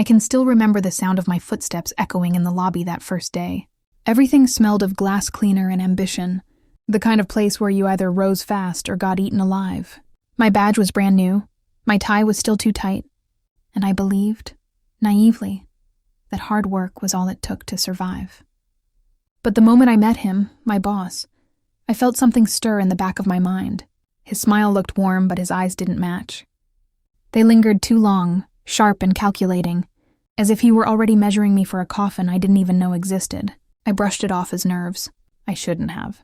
I can still remember the sound of my footsteps echoing in the lobby that first day. Everything smelled of glass cleaner and ambition, the kind of place where you either rose fast or got eaten alive. My badge was brand new, my tie was still too tight, and I believed, naively, that hard work was all it took to survive. But the moment I met him, my boss, I felt something stir in the back of my mind. His smile looked warm, but his eyes didn't match. They lingered too long, sharp and calculating, as if he were already measuring me for a coffin I didn't even know existed. I brushed it off as nerves. I shouldn't have.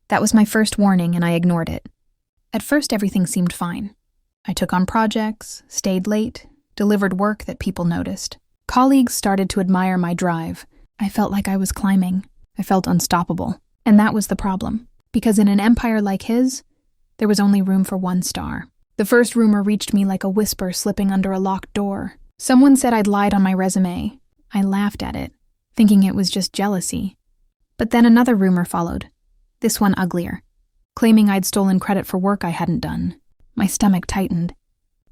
That was my first warning, and I ignored it. At first, everything seemed fine. I took on projects, stayed late, delivered work that people noticed. Colleagues started to admire my drive. I felt like I was climbing. I felt unstoppable. And that was the problem, because in an empire like his, there was only room for one star. The first rumor reached me like a whisper slipping under a locked door. Someone said I'd lied on my resume. I laughed at it, thinking it was just jealousy. But then another rumor followed, this one uglier, claiming I'd stolen credit for work I hadn't done. My stomach tightened.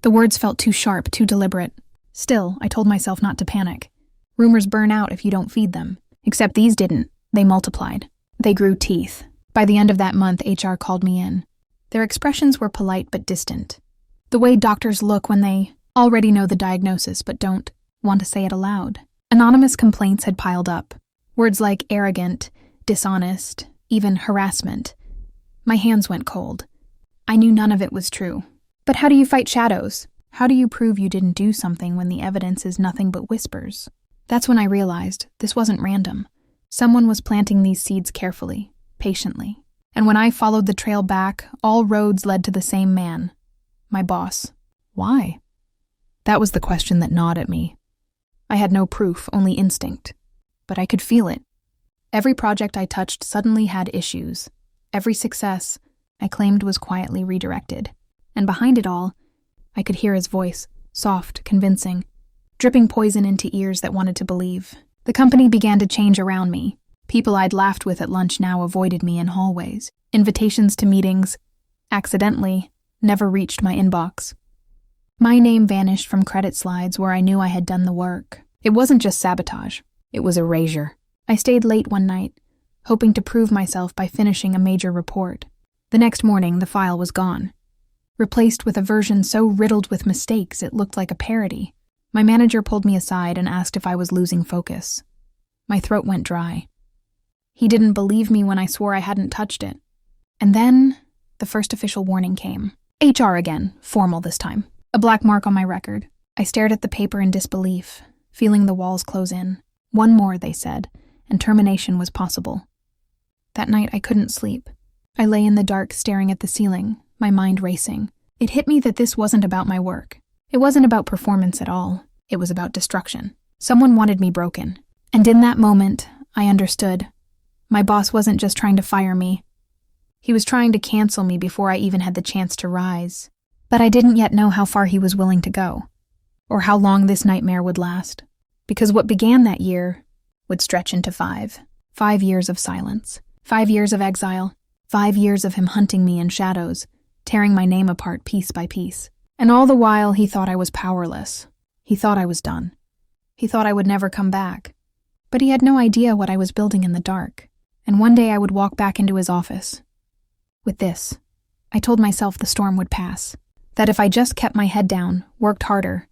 The words felt too sharp, too deliberate. Still, I told myself not to panic. Rumors burn out if you don't feed them. Except these didn't. They multiplied. They grew teeth. By the end of that month, HR called me in. Their expressions were polite but distant. The way doctors look when they already know the diagnosis but don't want to say it aloud. Anonymous complaints had piled up. Words like arrogant, dishonest, even harassment. My hands went cold. I knew none of it was true. But how do you fight shadows? How do you prove you didn't do something when the evidence is nothing but whispers? That's when I realized this wasn't random. Someone was planting these seeds carefully, patiently. And when I followed the trail back, all roads led to the same man. My boss. Why? That was the question that gnawed at me. I had no proof, only instinct. But I could feel it. Every project I touched suddenly had issues. Every success I claimed was quietly redirected. And behind it all, I could hear his voice, soft, convincing, dripping poison into ears that wanted to believe. The company began to change around me. People I'd laughed with at lunch now avoided me in hallways. Invitations to meetings, accidentally, never reached my inbox. My name vanished from credit slides where I knew I had done the work. It wasn't just sabotage. It was erasure. I stayed late one night, hoping to prove myself by finishing a major report. The next morning, the file was gone, replaced with a version so riddled with mistakes it looked like a parody. My manager pulled me aside and asked if I was losing focus. My throat went dry. He didn't believe me when I swore I hadn't touched it. And then, the first official warning came. HR again, formal this time. A black mark on my record. I stared at the paper in disbelief, feeling the walls close in. One more, they said, and termination was possible. That night I couldn't sleep. I lay in the dark staring at the ceiling, my mind racing. It hit me that this wasn't about my work. It wasn't about performance at all. It was about destruction. Someone wanted me broken. And in that moment, I understood. My boss wasn't just trying to fire me. He was trying to cancel me before I even had the chance to rise. But I didn't yet know how far he was willing to go, or how long this nightmare would last. Because what began that year would stretch into 5. 5 years of silence. 5 years of exile. 5 years of him hunting me in shadows, tearing my name apart piece by piece. And all the while, he thought I was powerless. He thought I was done. He thought I would never come back. But he had no idea what I was building in the dark. And one day I would walk back into his office. With this, I told myself the storm would pass. That if I just kept my head down, worked harder,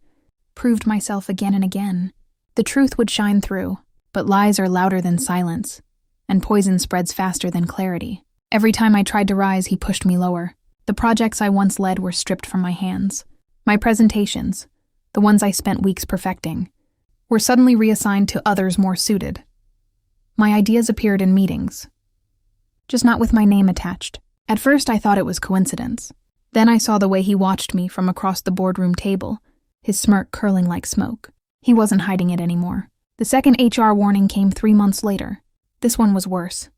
proved myself again and again, the truth would shine through. But lies are louder than silence, and poison spreads faster than clarity. Every time I tried to rise, he pushed me lower. The projects I once led were stripped from my hands. My presentations, the ones I spent weeks perfecting, were suddenly reassigned to others more suited. My ideas appeared in meetings, just not with my name attached. At first, I thought it was coincidence. Then I saw the way he watched me from across the boardroom table, his smirk curling like smoke. He wasn't hiding it anymore. The second HR warning came 3 months later. This one was worse.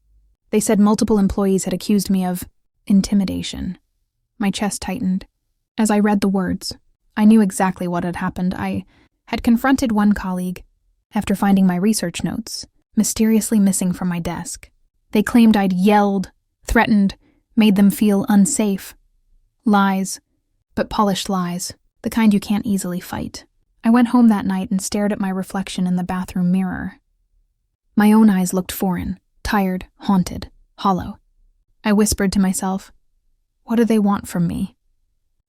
They said multiple employees had accused me of intimidation. My chest tightened. As I read the words, I knew exactly what had happened. I had confronted one colleague after finding my research notes, mysteriously missing from my desk. They claimed I'd yelled, threatened, made them feel unsafe. Lies, but polished lies, the kind you can't easily fight. I went home that night and stared at my reflection in the bathroom mirror. My own eyes looked foreign, tired, haunted, hollow. I whispered to myself, "What do they want from me?"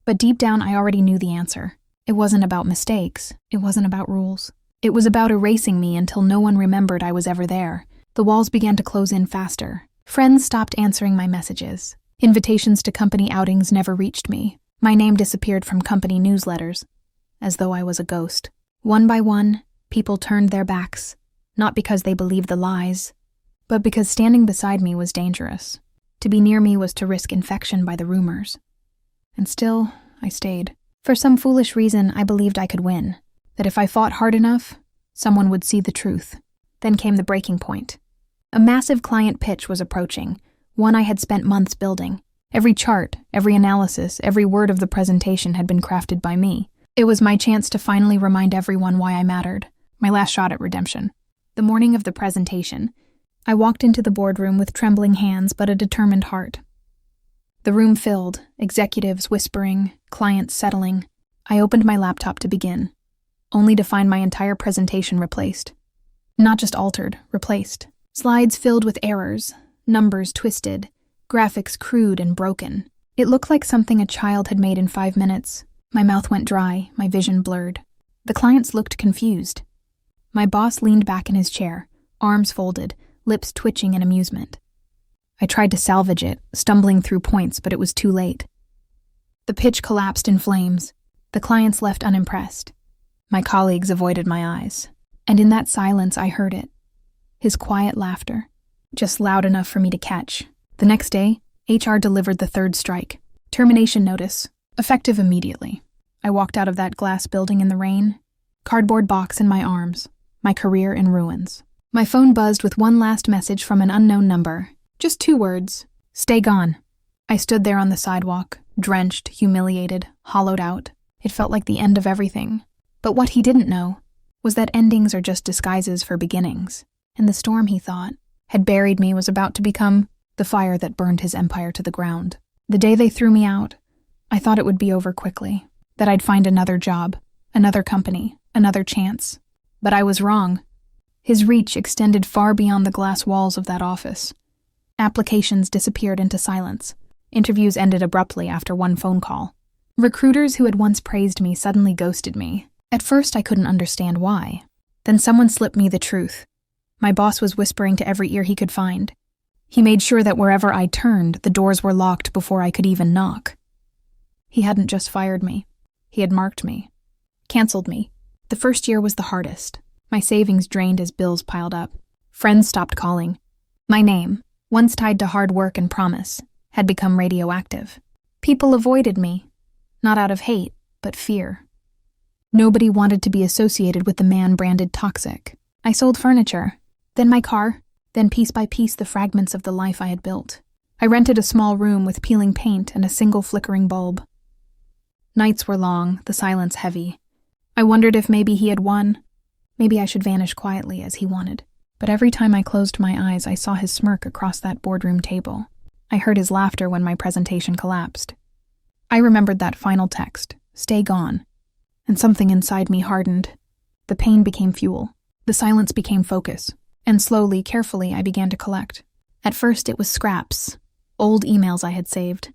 But deep down, I already knew the answer. It wasn't about mistakes. It wasn't about rules. It was about erasing me until no one remembered I was ever there. The walls began to close in faster. Friends stopped answering my messages. Invitations to company outings never reached me. My name disappeared from company newsletters, as though I was a ghost. One by one, people turned their backs, not because they believed the lies, but because standing beside me was dangerous. To be near me was to risk infection by the rumors. And still, I stayed. For some foolish reason, I believed I could win, that if I fought hard enough, someone would see the truth. Then came the breaking point. A massive client pitch was approaching, one I had spent months building. Every chart, every analysis, every word of the presentation had been crafted by me. It was my chance to finally remind everyone why I mattered, my last shot at redemption. The morning of the presentation, I walked into the boardroom with trembling hands but a determined heart. The room filled, executives whispering, clients settling. I opened my laptop to begin, only to find my entire presentation replaced. Not just altered, replaced. Slides filled with errors, numbers twisted, graphics crude and broken. It looked like something a child had made in 5 minutes. My mouth went dry, my vision blurred. The clients looked confused. My boss leaned back in his chair, arms folded, lips twitching in amusement. I tried to salvage it, stumbling through points, but it was too late. The pitch collapsed in flames. The clients left unimpressed. My colleagues avoided my eyes. And in that silence, I heard it. His quiet laughter, just loud enough for me to catch. The next day, HR delivered the third strike. Termination notice, effective immediately. I walked out of that glass building in the rain, cardboard box in my arms, my career in ruins. My phone buzzed with one last message from an unknown number. Just 2 words, "Stay gone." I stood there on the sidewalk, drenched, humiliated, hollowed out. It felt like the end of everything. But what he didn't know was that endings are just disguises for beginnings. And the storm, he thought, had buried me was about to become the fire that burned his empire to the ground. The day they threw me out, I thought it would be over quickly, that I'd find another job, another company, another chance. But I was wrong. His reach extended far beyond the glass walls of that office. Applications disappeared into silence. Interviews ended abruptly after one phone call. Recruiters who had once praised me suddenly ghosted me. At first, I couldn't understand why. Then someone slipped me the truth. My boss was whispering to every ear he could find. He made sure that wherever I turned, the doors were locked before I could even knock. He hadn't just fired me. He had marked me. Canceled me. The first year was the hardest. My savings drained as bills piled up. Friends stopped calling. My name, once tied to hard work and promise, had become radioactive. People avoided me, not out of hate, but fear. Nobody wanted to be associated with the man branded toxic. I sold furniture, then my car, then piece by piece the fragments of the life I had built. I rented a small room with peeling paint and a single flickering bulb. Nights were long, the silence heavy. I wondered if maybe he had won. Maybe I should vanish quietly as he wanted. But every time I closed my eyes, I saw his smirk across that boardroom table. I heard his laughter when my presentation collapsed. I remembered that final text, "Stay gone," and something inside me hardened. The pain became fuel. The silence became focus. And slowly, carefully, I began to collect. At first, it was scraps, old emails I had saved,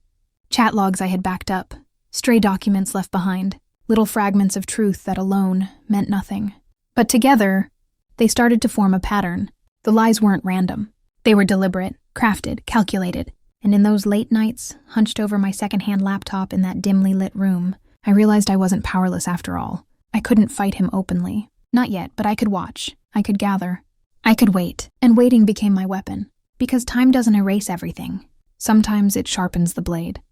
chat logs I had backed up, stray documents left behind, little fragments of truth that alone meant nothing. But together, they started to form a pattern. The lies weren't random. They were deliberate, crafted, calculated. And in those late nights, hunched over my secondhand laptop in that dimly lit room, I realized I wasn't powerless after all. I couldn't fight him openly. Not yet, but I could watch. I could gather. I could wait. And waiting became my weapon. Because time doesn't erase everything. Sometimes it sharpens the blade.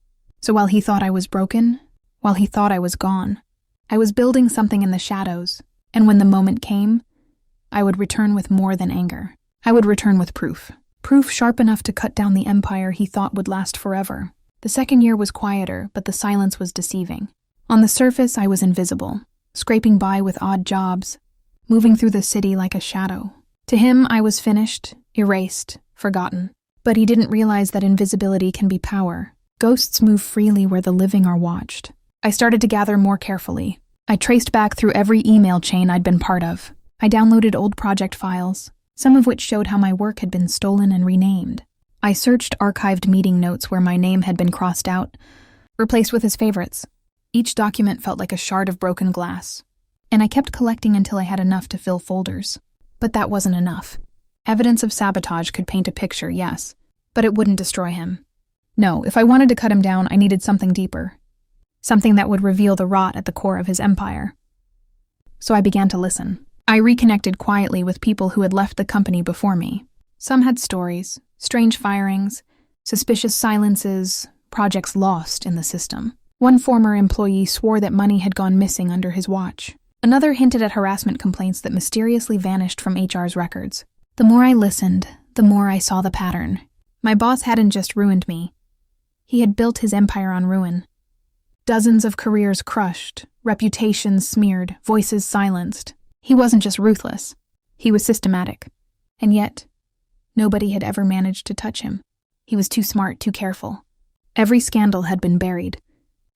So while he thought I was broken, while he thought I was gone, I was building something in the shadows. And when the moment came, I would return with more than anger. I would return with proof. Proof sharp enough to cut down the empire he thought would last forever. The second year was quieter, but the silence was deceiving. On the surface, I was invisible, scraping by with odd jobs, moving through the city like a shadow. To him, I was finished, erased, forgotten. But he didn't realize that invisibility can be power. Ghosts move freely where the living are watched. I started to gather more carefully. I traced back through every email chain I'd been part of. I downloaded old project files, some of which showed how my work had been stolen and renamed. I searched archived meeting notes where my name had been crossed out, replaced with his favorites. Each document felt like a shard of broken glass, and I kept collecting until I had enough to fill folders. But that wasn't enough. Evidence of sabotage could paint a picture, yes, but it wouldn't destroy him. No, if I wanted to cut him down, I needed something deeper. Something that would reveal the rot at the core of his empire. So I began to listen. I reconnected quietly with people who had left the company before me. Some had stories, strange firings, suspicious silences, projects lost in the system. One former employee swore that money had gone missing under his watch. Another hinted at harassment complaints that mysteriously vanished from HR's records. The more I listened, the more I saw the pattern. My boss hadn't just ruined me. He had built his empire on ruin. Dozens of careers crushed, reputations smeared, voices silenced. He wasn't just ruthless. He was systematic. And yet, nobody had ever managed to touch him. He was too smart, too careful. Every scandal had been buried.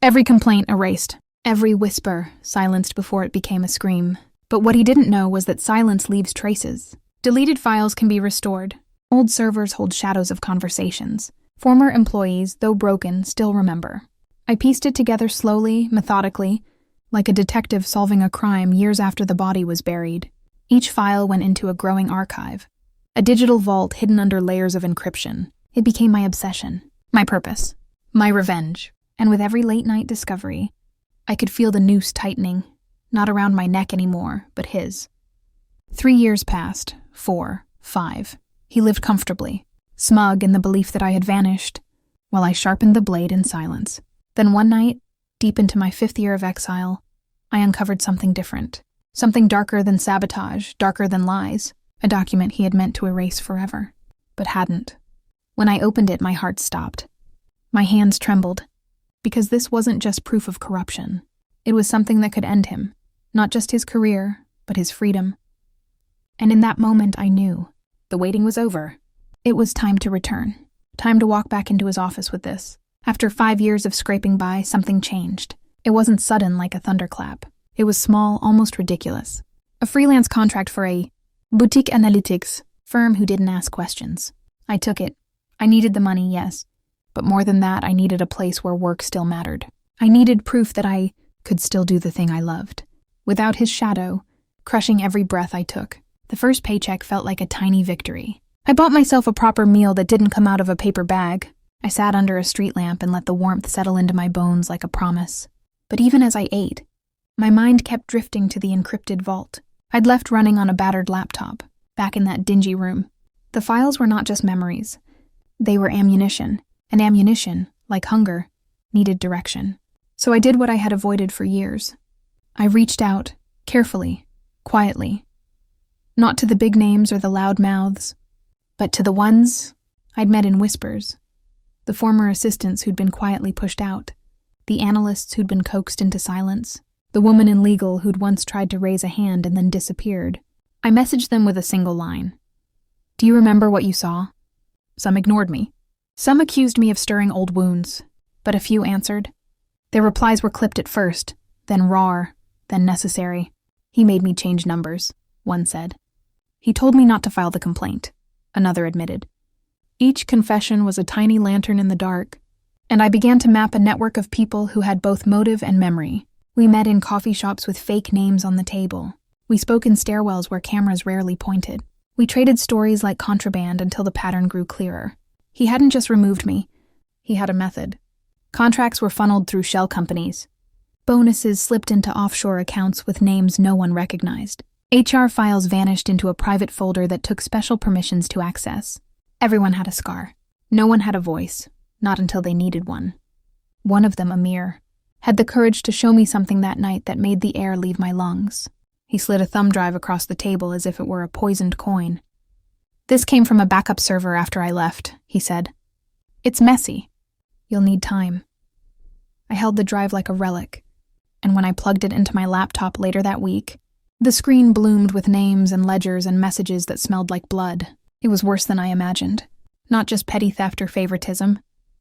Every complaint erased. Every whisper silenced before it became a scream. But what he didn't know was that silence leaves traces. Deleted files can be restored. Old servers hold shadows of conversations. Former employees, though broken, still remember. I pieced it together slowly, methodically, like a detective solving a crime years after the body was buried. Each file went into a growing archive, a digital vault hidden under layers of encryption. It became my obsession, my purpose, my revenge. And with every late-night discovery, I could feel the noose tightening, not around my neck anymore, but his. 3 years passed, 4, 5. He lived comfortably, smug in the belief that I had vanished, while I sharpened the blade in silence. Then one night, deep into my 5th year of exile, I uncovered something different. Something darker than sabotage, darker than lies. A document he had meant to erase forever, but hadn't. When I opened it, my heart stopped. My hands trembled, because this wasn't just proof of corruption. It was something that could end him, not just his career, but his freedom. And in that moment, I knew. The waiting was over. It was time to return. Time to walk back into his office with this. After 5 years of scraping by, something changed. It wasn't sudden like a thunderclap. It was small, almost ridiculous. A freelance contract for a boutique analytics firm who didn't ask questions. I took it. I needed the money, yes. But more than that, I needed a place where work still mattered. I needed proof that I could still do the thing I loved. Without his shadow, crushing every breath I took. The first paycheck felt like a tiny victory. I bought myself a proper meal that didn't come out of a paper bag. I sat under a street lamp and let the warmth settle into my bones like a promise. But even as I ate, my mind kept drifting to the encrypted vault. I'd left running on a battered laptop, back in that dingy room. The files were not just memories. They were ammunition. And ammunition, like hunger, needed direction. So I did what I had avoided for years. I reached out, carefully, quietly. Not to the big names or the loud mouths, but to the ones I'd met in whispers. The former assistants who'd been quietly pushed out. The analysts who'd been coaxed into silence. The woman in legal who'd once tried to raise a hand and then disappeared. I messaged them with a single line. "Do you remember what you saw?" Some ignored me. Some accused me of stirring old wounds, but a few answered. Their replies were clipped at first, then raw, then necessary. "He made me change numbers," one said. "He told me not to file the complaint," another admitted. Each confession was a tiny lantern in the dark, and I began to map a network of people who had both motive and memory. We met in coffee shops with fake names on the table. We spoke in stairwells where cameras rarely pointed. We traded stories like contraband until the pattern grew clearer. He hadn't just removed me. He had a method. Contracts were funneled through shell companies. Bonuses slipped into offshore accounts with names no one recognized. HR files vanished into a private folder that took special permissions to access. Everyone had a scar. No one had a voice, not until they needed one. One of them, Amir, had the courage to show me something that night that made the air leave my lungs. He slid a thumb drive across the table as if it were a poisoned coin. "This came from a backup server after I left," he said. "It's messy. You'll need time." I held the drive like a relic, and when I plugged it into my laptop later that week, the screen bloomed with names and ledgers and messages that smelled like blood. It was worse than I imagined. Not just petty theft or favoritism,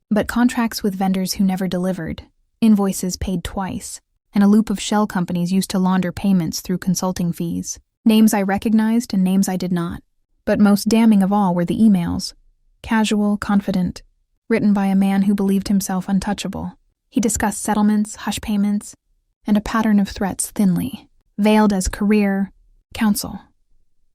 but contracts with vendors who never delivered, invoices paid twice, and a loop of shell companies used to launder payments through consulting fees. Names I recognized and names I did not. But most damning of all were the emails. Casual, confident, written by a man who believed himself untouchable. He discussed settlements, hush payments, and a pattern of threats thinly, veiled as career counsel.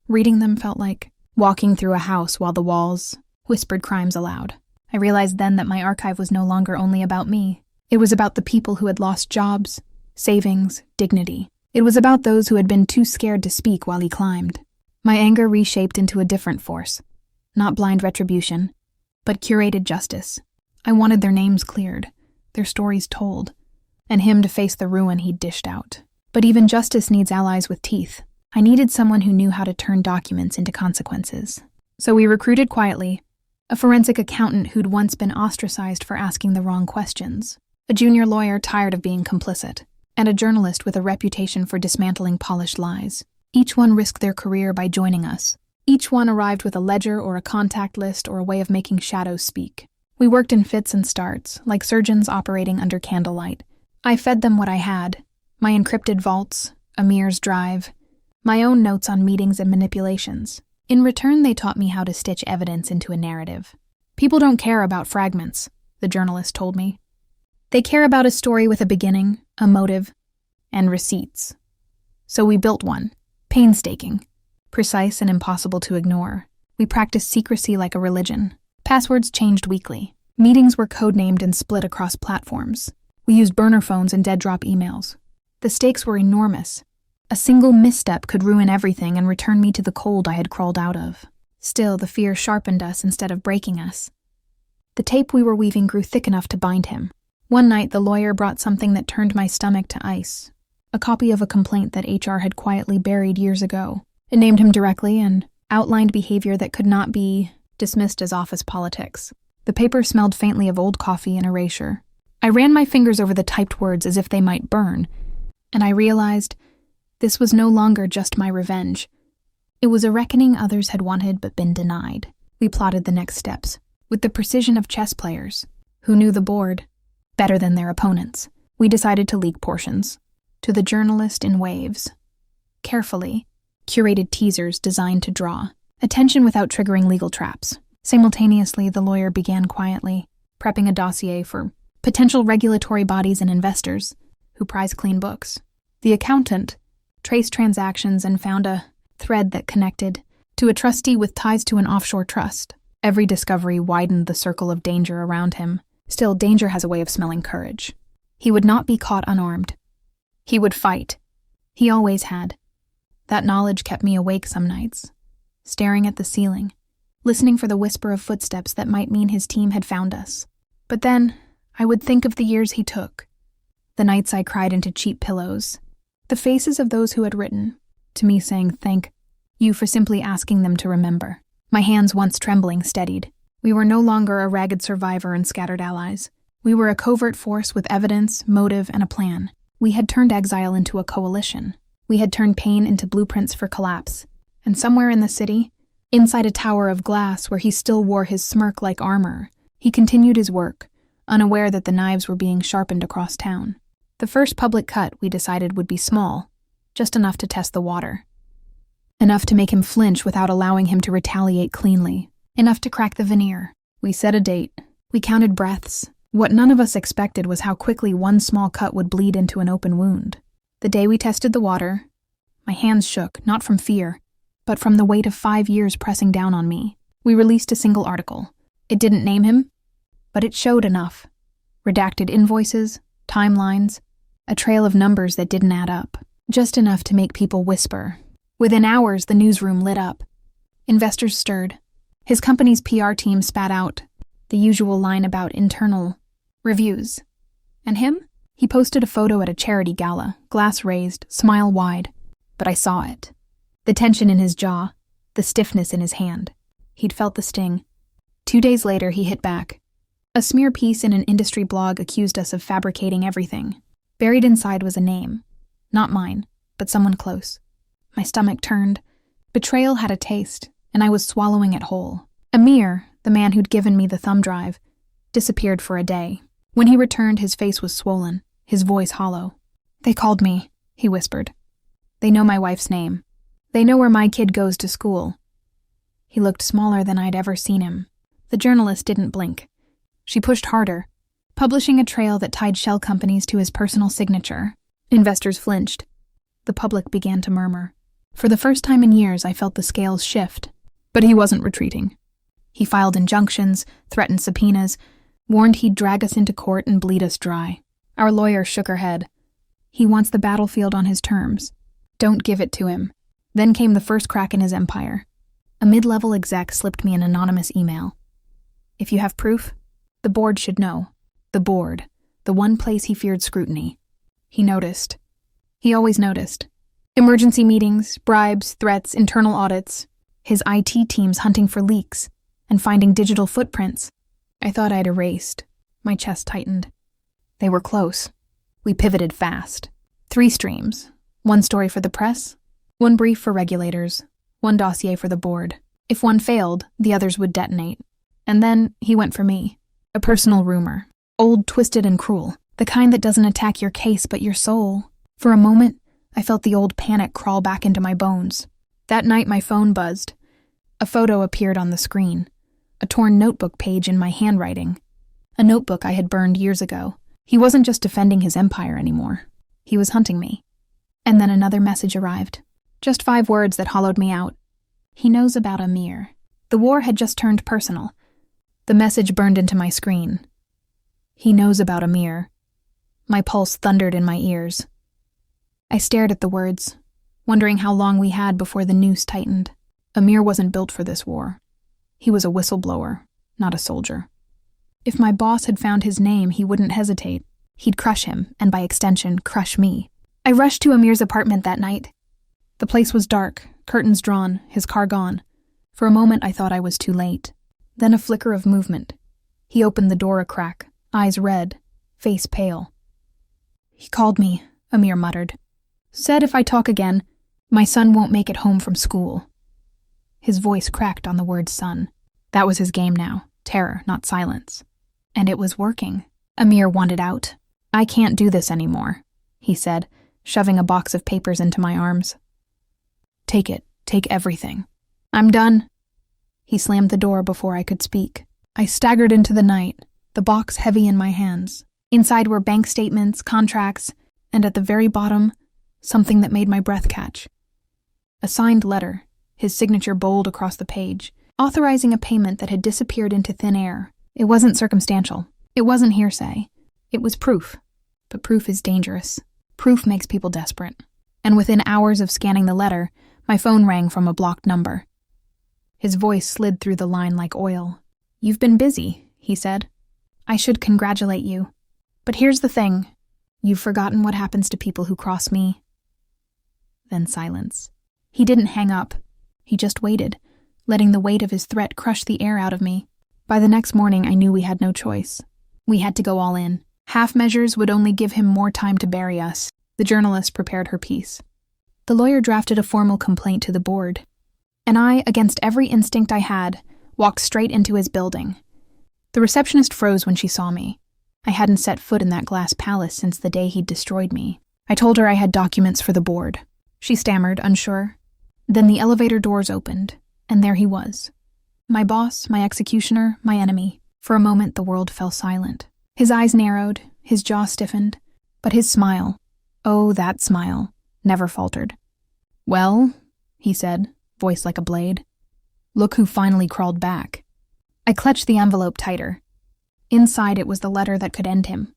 Reading them felt like walking through a house while the walls whispered crimes aloud. I realized then that my archive was no longer only about me. It was about the people who had lost jobs, savings, dignity. It was about those who had been too scared to speak while he climbed. My anger reshaped into a different force. Not blind retribution, but curated justice. I wanted their names cleared, their stories told, and him to face the ruin he'd dished out. But even justice needs allies with teeth. I needed someone who knew how to turn documents into consequences. So we recruited quietly, a forensic accountant who'd once been ostracized for asking the wrong questions, a junior lawyer tired of being complicit, and a journalist with a reputation for dismantling polished lies. Each one risked their career by joining us. Each one arrived with a ledger or a contact list or a way of making shadows speak. We worked in fits and starts, like surgeons operating under candlelight. I fed them what I had, my encrypted vaults, Amir's drive, my own notes on meetings and manipulations. In return, they taught me how to stitch evidence into a narrative. People don't care about fragments, the journalist told me. They care about a story with a beginning, a motive, and receipts. So we built one, painstaking, precise and impossible to ignore. We practiced secrecy like a religion. Passwords changed weekly. Meetings were codenamed and split across platforms. We used burner phones and dead-drop emails. The stakes were enormous. A single misstep could ruin everything and return me to the cold I had crawled out of. Still, the fear sharpened us instead of breaking us. The tape we were weaving grew thick enough to bind him. One night, the lawyer brought something that turned my stomach to ice. A copy of a complaint that HR had quietly buried years ago. It named him directly and outlined behavior that could not be dismissed as office politics. The paper smelled faintly of old coffee and erasure. I ran my fingers over the typed words as if they might burn, and I realized this was no longer just my revenge. It was a reckoning others had wanted but been denied. We plotted the next steps, with the precision of chess players, who knew the board better than their opponents. We decided to leak portions, to the journalist in waves. Carefully, curated teasers designed to draw attention without triggering legal traps. Simultaneously, the lawyer began quietly, prepping a dossier for potential regulatory bodies and investors who prize clean books. The accountant traced transactions and found a thread that connected to a trustee with ties to an offshore trust. Every discovery widened the circle of danger around him. Still, danger has a way of smelling courage. He would not be caught unarmed. He would fight. He always had. That knowledge kept me awake some nights, staring at the ceiling, listening for the whisper of footsteps that might mean his team had found us. But then, I would think of the years he took, the nights I cried into cheap pillows, the faces of those who had written, to me saying thank you for simply asking them to remember. My hands once trembling steadied. We were no longer a ragged survivor and scattered allies. We were a covert force with evidence, motive, and a plan. We had turned exile into a coalition. We had turned pain into blueprints for collapse. And somewhere in the city, inside a tower of glass where he still wore his smirk like armor, he continued his work, unaware that the knives were being sharpened across town. The first public cut, we decided, would be small, just enough to test the water. Enough to make him flinch without allowing him to retaliate cleanly. Enough to crack the veneer. We set a date. We counted breaths. What none of us expected was how quickly one small cut would bleed into an open wound. The day we tested the water, my hands shook, not from fear, but from the weight of 5 years pressing down on me. We released a single article. It didn't name him, but it showed enough. Redacted invoices, timelines, a trail of numbers that didn't add up. Just enough to make people whisper. Within hours, the newsroom lit up. Investors stirred. His company's PR team spat out the usual line about internal reviews. And him? He posted a photo at a charity gala, glass raised, smile wide. But I saw it. The tension in his jaw, the stiffness in his hand. He'd felt the sting. 2 days later, he hit back. A smear piece in an industry blog accused us of fabricating everything. Buried inside was a name. Not mine, but someone close. My stomach turned. Betrayal had a taste, and I was swallowing it whole. Amir, the man who'd given me the thumb drive, disappeared for a day. When he returned, his face was swollen, his voice hollow. They called me, he whispered. They know my wife's name. They know where my kid goes to school. He looked smaller than I'd ever seen him. The journalist didn't blink. She pushed harder, publishing a trail that tied shell companies to his personal signature. Investors flinched. The public began to murmur. For the first time in years, I felt the scales shift. But he wasn't retreating. He filed injunctions, threatened subpoenas, warned he'd drag us into court and bleed us dry. Our lawyer shook her head. He wants the battlefield on his terms. Don't give it to him. Then came the first crack in his empire. A mid-level exec slipped me an anonymous email. If you have proof, the board should know. The board. The one place he feared scrutiny. He noticed. He always noticed. Emergency meetings, bribes, threats, internal audits. His IT teams hunting for leaks and finding digital footprints. I thought I'd erased. My chest tightened. They were close. We pivoted fast. 3 streams. 1 story for the press, 1 brief for regulators, 1 dossier for the board. If one failed, the others would detonate. And then he went for me. A personal rumor. Old, twisted, and cruel. The kind that doesn't attack your case but your soul. For a moment, I felt the old panic crawl back into my bones. That night my phone buzzed. A photo appeared on the screen. A torn notebook page in my handwriting. A notebook I had burned years ago. He wasn't just defending his empire anymore. He was hunting me. And then another message arrived. Just 5 words that hollowed me out. He knows about Amir. The war had just turned personal. The message burned into my screen. He knows about Amir. My pulse thundered in my ears. I stared at the words, wondering how long we had before the noose tightened. Amir wasn't built for this war. He was a whistleblower, not a soldier. If my boss had found his name, he wouldn't hesitate. He'd crush him, and by extension, crush me. I rushed to Amir's apartment that night. The place was dark, curtains drawn, his car gone. For a moment I thought I was too late. Then a flicker of movement. He opened the door a crack, eyes red, face pale. He called me, Amir muttered. Said if I talk again, my son won't make it home from school. His voice cracked on the word son. That was his game now, terror, not silence. And it was working. Amir wanted out. I can't do this anymore, he said, shoving a box of papers into my arms. Take it. Take everything. I'm done. He slammed the door before I could speak. I staggered into the night, the box heavy in my hands. Inside were bank statements, contracts, and at the very bottom, something that made my breath catch. A signed letter, his signature bold across the page, authorizing a payment that had disappeared into thin air. It wasn't circumstantial. It wasn't hearsay. It was proof. But proof is dangerous. Proof makes people desperate. And within hours of scanning the letter, my phone rang from a blocked number. His voice slid through the line like oil. You've been busy, he said. I should congratulate you. But here's the thing. You've forgotten what happens to people who cross me. Then silence. He didn't hang up. He just waited, letting the weight of his threat crush the air out of me. By the next morning, I knew we had no choice. We had to go all in. Half measures would only give him more time to bury us. The journalist prepared her piece. The lawyer drafted a formal complaint to the board. And I, against every instinct I had, walked straight into his building. The receptionist froze when she saw me. I hadn't set foot in that glass palace since the day he'd destroyed me. I told her I had documents for the board. She stammered, unsure. Then the elevator doors opened, and there he was. My boss, my executioner, my enemy. For a moment the world fell silent. His eyes narrowed, his jaw stiffened, but his smile, oh, that smile, never faltered. Well, he said, voice like a blade. Look who finally crawled back. I clutched the envelope tighter. Inside it was the letter that could end him.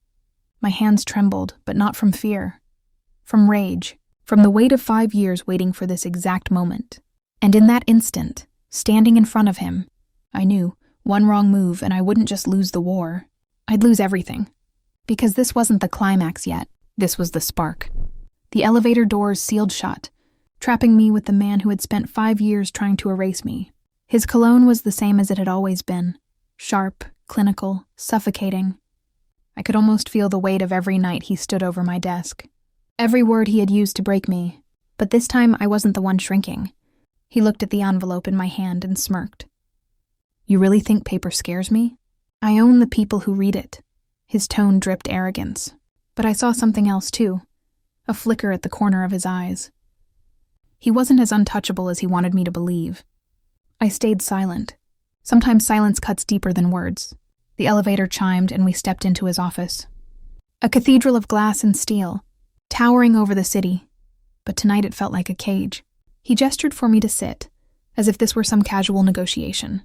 My hands trembled, but not from fear. From rage, from the weight of 5 years waiting for this exact moment. And in that instant, standing in front of him, I knew, one wrong move and I wouldn't just lose the war. I'd lose everything. Because this wasn't the climax yet. This was the spark. The elevator doors sealed shut, trapping me with the man who had spent 5 years trying to erase me. His cologne was the same as it had always been. Sharp, clinical, suffocating. I could almost feel the weight of every night he stood over my desk. Every word he had used to break me. But this time I wasn't the one shrinking. He looked at the envelope in my hand and smirked. You really think paper scares me? I own the people who read it. His tone dripped arrogance. But I saw something else too. a flicker at the corner of his eyes. He wasn't as untouchable as he wanted me to believe. I stayed silent. Sometimes silence cuts deeper than words. The elevator chimed and we stepped into his office. A cathedral of glass and steel, towering over the city, but tonight it felt like a cage. He gestured for me to sit, as if this were some casual negotiation.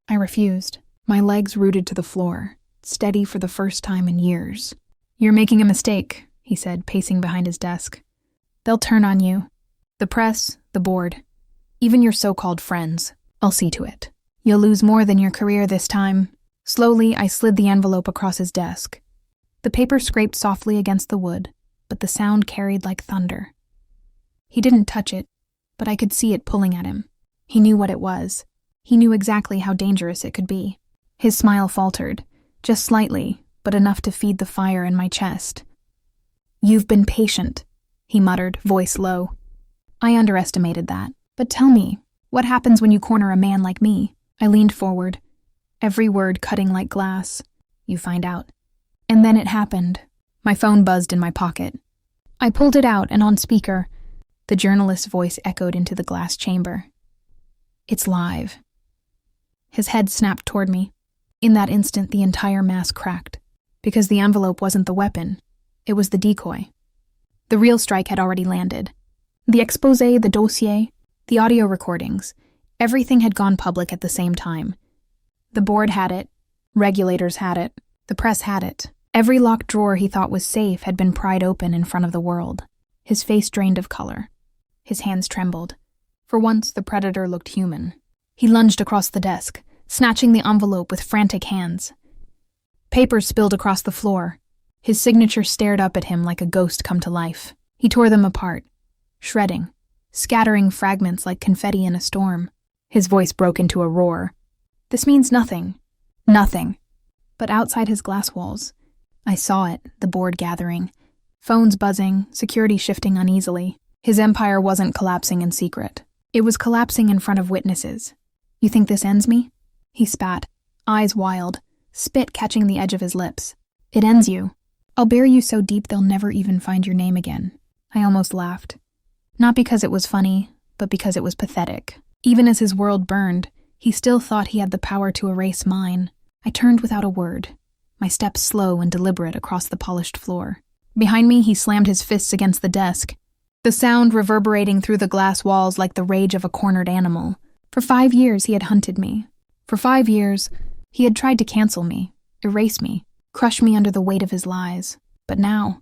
I refused, my legs rooted to the floor, steady for the first time in years. "You're making a mistake," he said, pacing behind his desk. "They'll turn on you. The press, the board, even your so-called friends. I'll see to it. You'll lose more than your career this time." Slowly, I slid the envelope across his desk. The paper scraped softly against the wood, but the sound carried like thunder. He didn't touch it, but I could see it pulling at him. He knew what it was. He knew exactly how dangerous it could be. His smile faltered, just slightly, but enough to feed the fire in my chest. "You've been patient," he muttered, voice low. I underestimated that. "But tell me, what happens when you corner a man like me?" I leaned forward, every word cutting like glass. "You find out." And then it happened. My phone buzzed in my pocket. I pulled it out and on speaker, the journalist's voice echoed into the glass chamber. "It's live." His head snapped toward me. In that instant, the entire mask cracked. Because the envelope wasn't the weapon. It was the decoy. The real strike had already landed. The exposé, the dossier, the audio recordings, everything had gone public at the same time. The board had it. Regulators had it. The press had it. Every locked drawer he thought was safe had been pried open in front of the world. His face drained of color. His hands trembled. For once, the predator looked human. He lunged across the desk, snatching the envelope with frantic hands. Papers spilled across the floor. His signature stared up at him like a ghost come to life. He tore them apart, shredding, scattering fragments like confetti in a storm. His voice broke into a roar. "This means nothing. Nothing." But outside his glass walls, I saw it, the board gathering, phones buzzing, security shifting uneasily. His empire wasn't collapsing in secret. It was collapsing in front of witnesses. "You think this ends me?" He spat, eyes wild, spit catching the edge of his lips. "It ends you. I'll bury you so deep they'll never even find your name again." I almost laughed. Not because it was funny, but because it was pathetic. Even as his world burned, he still thought he had the power to erase mine. I turned without a word, my steps slow and deliberate across the polished floor. Behind me, he slammed his fists against the desk, the sound reverberating through the glass walls like the rage of a cornered animal. For 5 years, he had hunted me. For 5 years, he had tried to cancel me, erase me, crush me under the weight of his lies. But now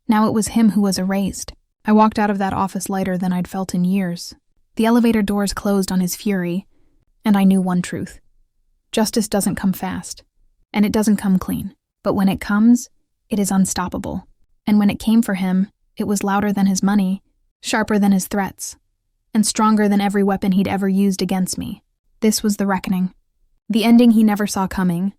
it was him who was erased. I walked out of that office lighter than I'd felt in years. The elevator doors closed on his fury, and I knew one truth. Justice doesn't come fast, and it doesn't come clean. But when it comes, it is unstoppable. And when it came for him, it was louder than his money, sharper than his threats, and stronger than every weapon he'd ever used against me. This was the reckoning. The ending he never saw coming,